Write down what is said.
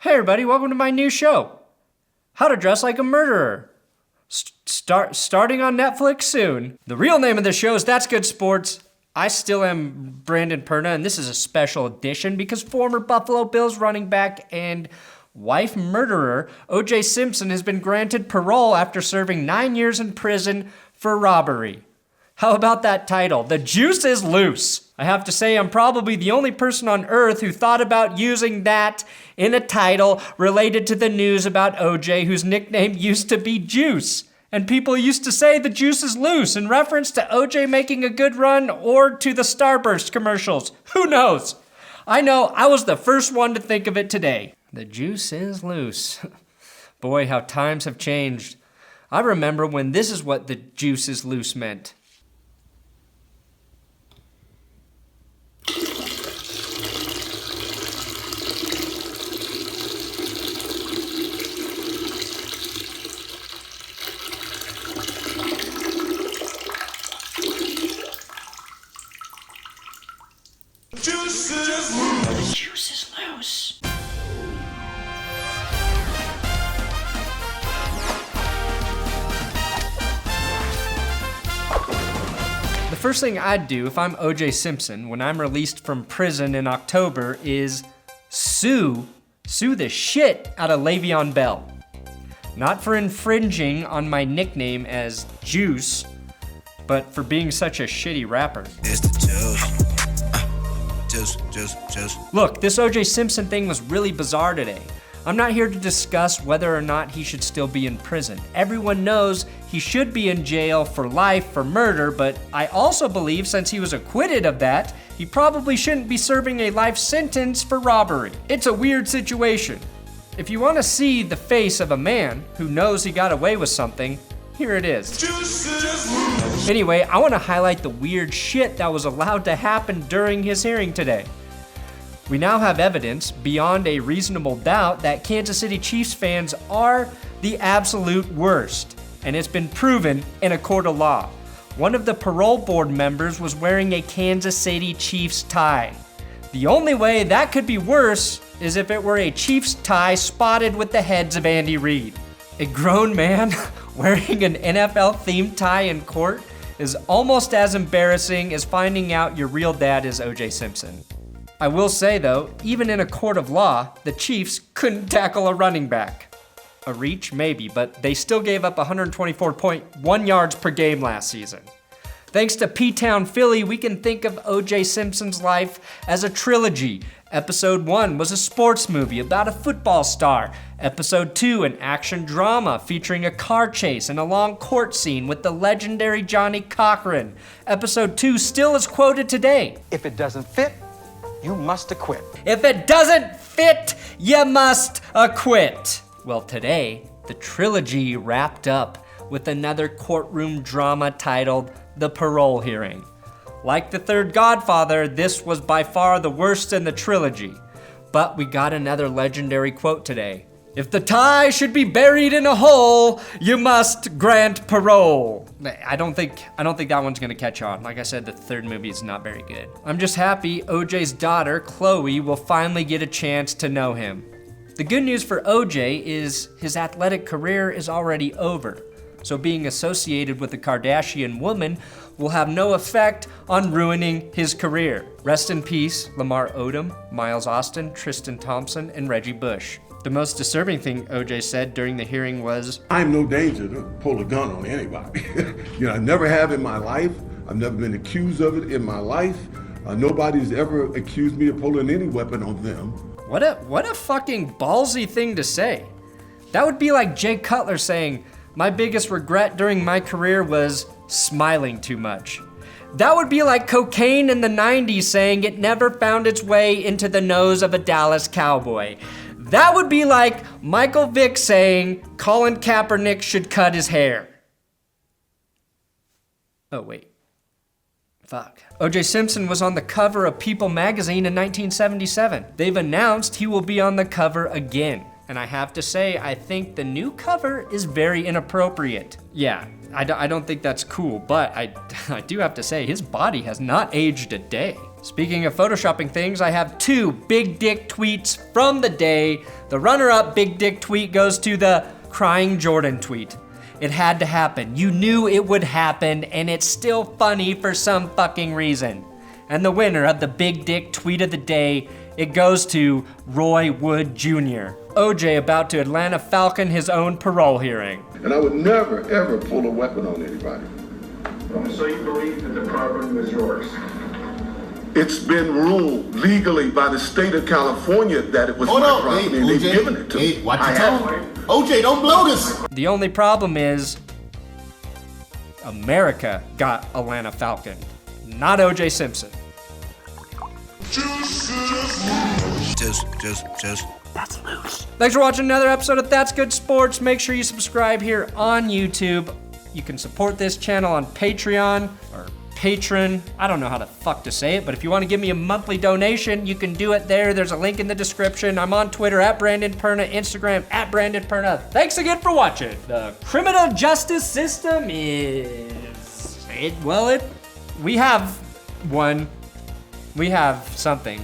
Hey everybody, welcome to my new show, How to Dress Like a Murderer. Starting on Netflix soon. The real name of the show is That's Good Sports. I still am Brandon Perna, and this is a special edition because former Buffalo Bills running back and wife murderer O.J. Simpson has been granted parole after serving 9 years in prison for robbery. How about that title? The juice is loose. I have to say I'm probably the only person on earth who thought about using that in a title related to the news about OJ, whose nickname used to be Juice. And people used to say the juice is loose in reference to OJ making a good run or to the Starburst commercials. Who knows? I know I was the first one to think of it today. The juice is loose. Boy, how times have changed. I remember when this is what the juice is loose meant. The juice is loose. The first thing I'd do if I'm O.J. Simpson when I'm released from prison in October is sue the shit out of Le'Veon Bell. Not for infringing on my nickname as Juice, but for being such a shitty rapper. It's the juice. Look, this O.J. Simpson thing was really bizarre today. I'm not here to discuss whether or not he should still be in prison. Everyone knows he should be in jail for life for murder, but I also believe since he was acquitted of that, he probably shouldn't be serving a life sentence for robbery. It's a weird situation. If you want to see the face of a man who knows he got away with something, here it is. Anyway, I want to highlight the weird shit that was allowed to happen during his hearing today. We now have evidence, beyond a reasonable doubt, that Kansas City Chiefs fans are the absolute worst, and it's been proven in a court of law. One of the parole board members was wearing a Kansas City Chiefs tie. The only way that could be worse is if it were a Chiefs tie spotted with the heads of Andy Reid. A grown man wearing an NFL-themed tie in court is almost as embarrassing as finding out your real dad is O.J. Simpson. I will say though, even in a court of law, the Chiefs couldn't tackle a running back. A reach, maybe, but they still gave up 124.1 yards per game last season. Thanks to P-Town Philly, we can think of O.J. Simpson's life as a trilogy. Episode 1 was a sports movie about a football star. Episode 2, an action drama featuring a car chase and a long court scene with the legendary Johnny Cochran. Episode 2 still is quoted today. If it doesn't fit, you must acquit. If it doesn't fit, you must acquit. Well, today, the trilogy wrapped up with another courtroom drama titled The Parole Hearing. Like the third Godfather, this was by far the worst in the trilogy. But we got another legendary quote today. If the tie should be buried in a hole, you must grant parole. I don't think that one's gonna catch on. Like I said, the third movie is not very good. I'm just happy OJ's daughter, Khloe, will finally get a chance to know him. The good news for OJ is his athletic career is already over. So being associated with a Kardashian woman will have no effect on ruining his career. Rest in peace, Lamar Odom, Miles Austin, Tristan Thompson, and Reggie Bush. The most disturbing thing OJ said during the hearing was, I'm no danger to pull a gun on anybody. I never have in my life. I've never been accused of it in my life. Nobody's ever accused me of pulling any weapon on them. What a fucking ballsy thing to say. That would be like Jay Cutler saying, my biggest regret during my career was smiling too much. That would be like cocaine in the 90s saying it never found its way into the nose of a Dallas Cowboy. That would be like Michael Vick saying Colin Kaepernick should cut his hair. Oh, wait. Fuck. O.J. Simpson was on the cover of People magazine in 1977. They've announced he will be on the cover again. And I have to say, I think the new cover is very inappropriate. Yeah, I don't think that's cool, but I do have to say, his body has not aged a day. Speaking of photoshopping things, I have 2 big dick tweets from the day. The runner-up big dick tweet goes to the crying Jordan tweet. It had to happen. You knew it would happen, and it's still funny for some fucking reason. And the winner of the big dick tweet of the day, it goes to Roy Wood Jr. OJ about to Atlanta Falcon his own parole hearing. And I would never, ever pull a weapon on anybody. So you believe that the property was yours? It's been ruled legally by the state of California that it was my property, and they've given it to me. Watch your tone. OJ, don't blow this. The only problem is America got Atlanta Falcon, not OJ Simpson. That's loose. Thanks for watching another episode of That's Good Sports. Make sure you subscribe here on YouTube. You can support this channel on Patreon or Patron. I don't know how the fuck to say it, but if you want to give me a monthly donation, you can do it there. There's a link in the description. I'm on Twitter at Brandon Perna, Instagram at Brandon Perna. Thanks again for watching. The criminal justice system is, we have one. We have something.